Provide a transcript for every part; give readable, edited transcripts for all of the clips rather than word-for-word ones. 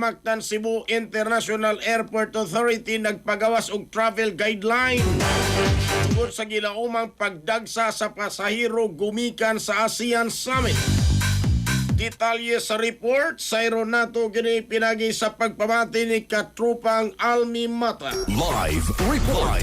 Mactan Cebu International Airport Authority nagpagawas og travel guideline tungod sa gilaumang pagdagsa sa pasahero gumikan sa ASEAN Summit. Detalye sa report, sayro nato gini pinagi sa pagpamati ni Katrupang Almi Mata. Live report.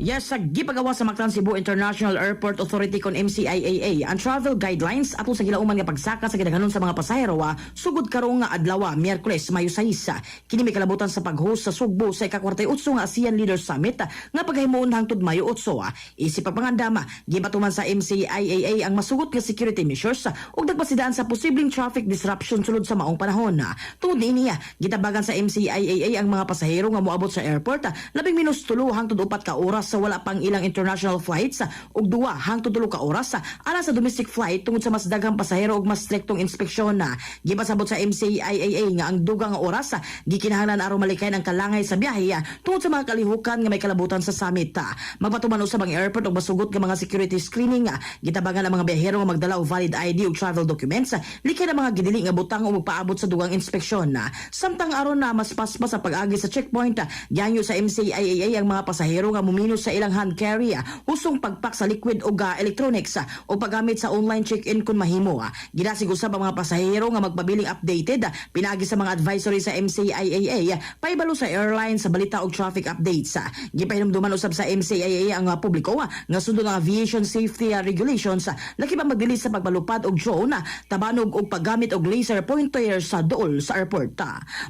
Yes, sa gipagawa sa Mactan Cebu International Airport Authority kon MCIAA ang travel guidelines ato sa gilauman nga pagsaka sa gidaghanon sa mga pasahero sugod karong nga adlaw Miyerkules Mayo 6. Kini may kalabutan sa pag-host sa Sugbo sa ika-48 nga ASEAN Leaders Summit nga paghimuon hangtod Mayo 8. Isip pagpangandama, gibatuman sa MCIAA ang masugot nga security measures ug nagpasidaan sa posibleng traffic disruption sulod sa maong panahon. Tungod niya, gitabagan sa MCIAA ang mga pasahero nga moabot sa airport labing minus 3 hangtod 4 ka oras sa wala pang ilang international flights ug 2 hangtod 3 ka oras alang sa domestic flight tungod sa mas daghang pasahero ug mas striktong inspeksyon. Gipasabot sa MCIAA nga ang dugang nga oras gikinahanglan aron malikay ang kalangay sa biyahe tungod sa mga kalihukan nga may kalabutan sa summit. Magpatuman usab ang airport og masugot nga mga security screening. Gitabangan ang mga biyahero nga magdala og valid ID ug travel documents likay ang mga gidili nga butang o magpaabot sa dugang inspeksyon. Samtang aron na mas paspas sa pag-agi sa checkpoint, giangyo sa MCIAA ang mga pasahero nga muminos sa ilang hand carry, husong pagpak sa liquid o electronics o paggamit sa online check-in kung mahimo. Ginasig usab ang mga pasahero nga magpabiling updated pinagi sa mga advisory sa MCIAA paibalo sa airline sa balita og traffic updates. Gipahinumduman usab sa MCIAA ang publiko nga sundon ang aviation safety regulations laki pa magdilis sa pagbalupad og drone, tabanog og paggamit og laser pointer sa dool sa airport.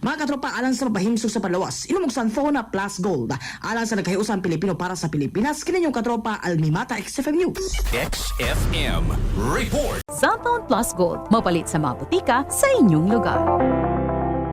Mga katropa, alang sa mapahimsog sa palawas, inom og Sanfona Plus Gold alang sa nagkahiusang Pilipino para sa Pilipinas, kininyong katropa Almi Mata, XFM News. XFM report. Sanfone Plus Gold, mapalit sa mga butika sa inyong lugar.